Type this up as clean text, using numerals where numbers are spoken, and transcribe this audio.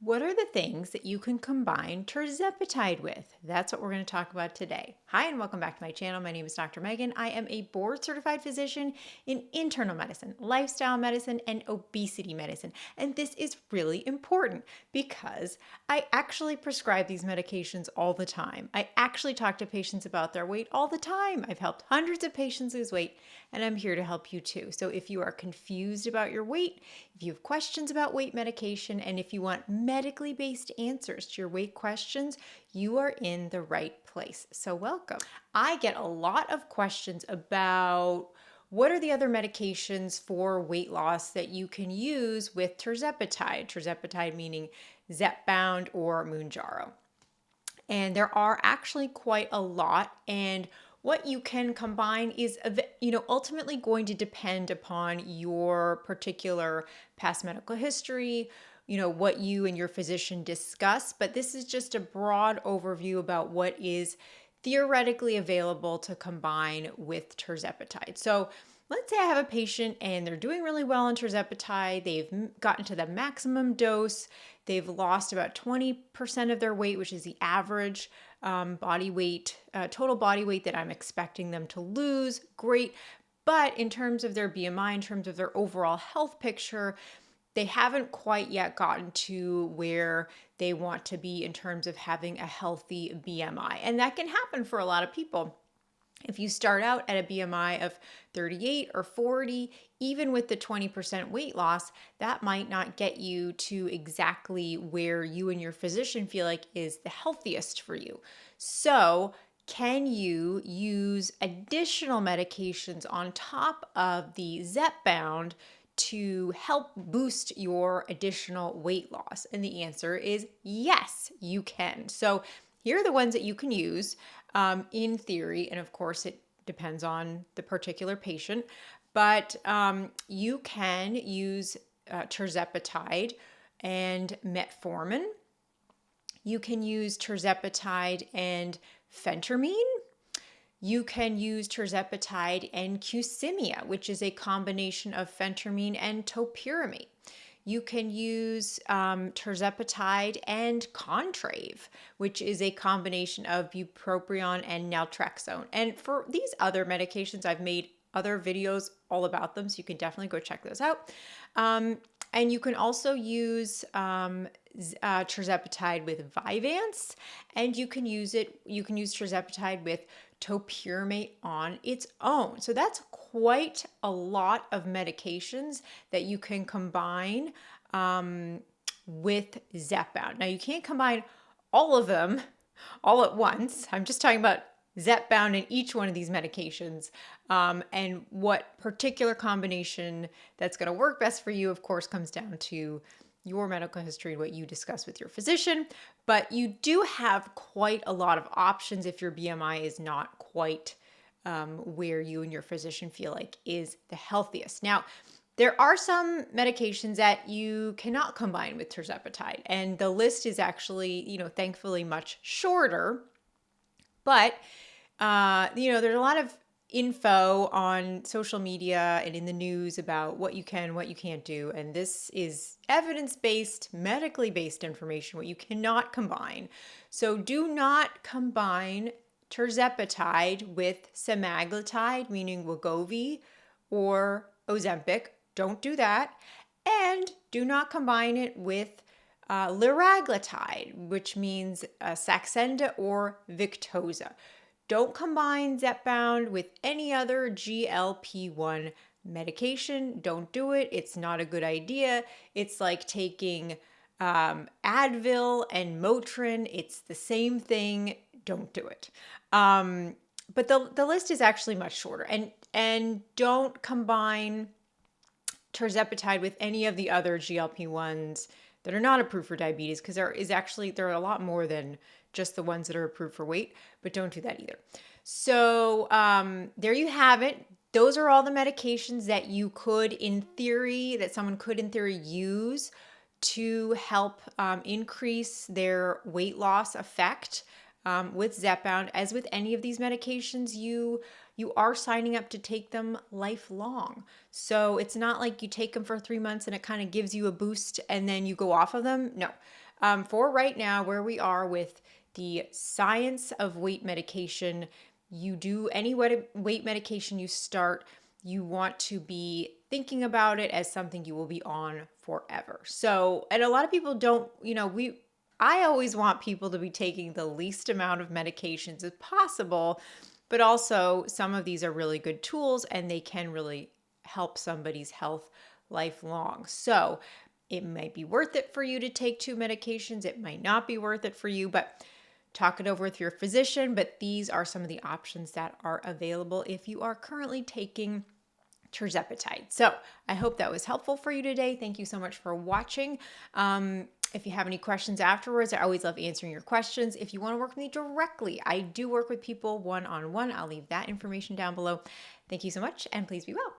What are the things that you can combine tirzepatide with? That's what we're going to talk about today. Hi, and welcome back to my channel. My name is Dr. Megan. I am a board certified physician in internal medicine, lifestyle medicine, and obesity medicine. And this is really important because I actually prescribe these medications all the time. I actually talk to patients about their weight all the time. I've helped hundreds of patients lose weight, and I'm here to help you too. So if you are confused about your weight, if you have questions about weight medication, and if you want medically based answers to your weight questions, you are in the right place. So welcome. I get a lot of questions about what are the other medications for weight loss that you can use with tirzepatide? Tirzepatide meaning Zepbound or Mounjaro. And there are actually quite a lot, and what you can combine is ultimately going to depend upon your particular past medical history, what you and your physician discuss, but this is just a broad overview about what is theoretically available to combine with tirzepatide. So let's say I have a patient and they're doing really well on tirzepatide. They've gotten to the maximum dose. They've lost about 20% of their weight, which is the average body weight, total body weight that I'm expecting them to lose. Great. But in terms of their BMI, in terms of their overall health picture, they haven't quite yet gotten to where they want to be in terms of having a healthy BMI. And that can happen for a lot of people. If you start out at a BMI of 38 or 40, even with the 20% weight loss, that might not get you to exactly where you and your physician feel like is the healthiest for you. So, can you use additional medications on top of the Zepbound to help boost your additional weight loss? And the answer is yes, you can. So, here are the ones that you can use in theory, and of course it depends on the particular patient, but you can use tirzepatide and metformin. You can use tirzepatide and phentermine. You can use tirzepatide and Qsymia, which is a combination of phentermine and topiramate. You can use tirzepatide and Contrave, which is a combination of bupropion and naltrexone. And for these other medications, I've made other videos all about them, so you can definitely go check those out. And you can also use tirzepatide with Vyvanse, and you can use tirzepatide with topiramate on its own. So that's quite a lot of medications that you can combine with Zepbound. Now, you can't combine all of them all at once. I'm just talking about Zepbound in each one of these medications, and what particular combination that's going to work best for you, of course, comes down to your medical history and what you discuss with your physician. But you do have quite a lot of options if your BMI is not quite where you and your physician feel like is the healthiest. Now, there are some medications that you cannot combine with tirzepatide, and the list is actually, thankfully much shorter. But there's a lot of info on social media and in the news about what you can, what you can't do. And this is evidence-based, medically based information, what you cannot combine. So do not combine tirzepatide with semaglutide, meaning Wegovy, or Ozempic. Don't do that. And do not combine it with liraglutide, which means Saxenda or Victoza. Don't combine Zepbound with any other GLP-1 medication. Don't do it. It's not a good idea. It's like taking Advil and Motrin. It's the same thing. Don't do it. But the list is actually much shorter. And don't combine tirzepatide with any of the other GLP-1s that are not approved for diabetes, because there are a lot more than just the ones that are approved for weight, but don't do that either. So there you have it. Those are all the medications that someone could in theory use to help increase their weight loss effect with Zepbound. As with any of these medications, you are signing up to take them lifelong. So it's not like you take them for 3 months and it kind of gives you a boost and then you go off of them. No. For right now, where we are with the science of weight medication, you do any weight medication you start, you want to be thinking about it as something you will be on forever. So, and a lot of people don't, I always want people to be taking the least amount of medications as possible, but also some of these are really good tools and they can really help somebody's health lifelong. So, it might be worth it for you to take 2 medications. It might not be worth it for you, but talk it over with your physician. But these are some of the options that are available if you are currently taking tirzepatide. So I hope that was helpful for you today. Thank you so much for watching. If you have any questions afterwards, I always love answering your questions. If you want to work with me directly, I do work with people one-on-one. I'll leave that information down below. Thank you so much, and please be well.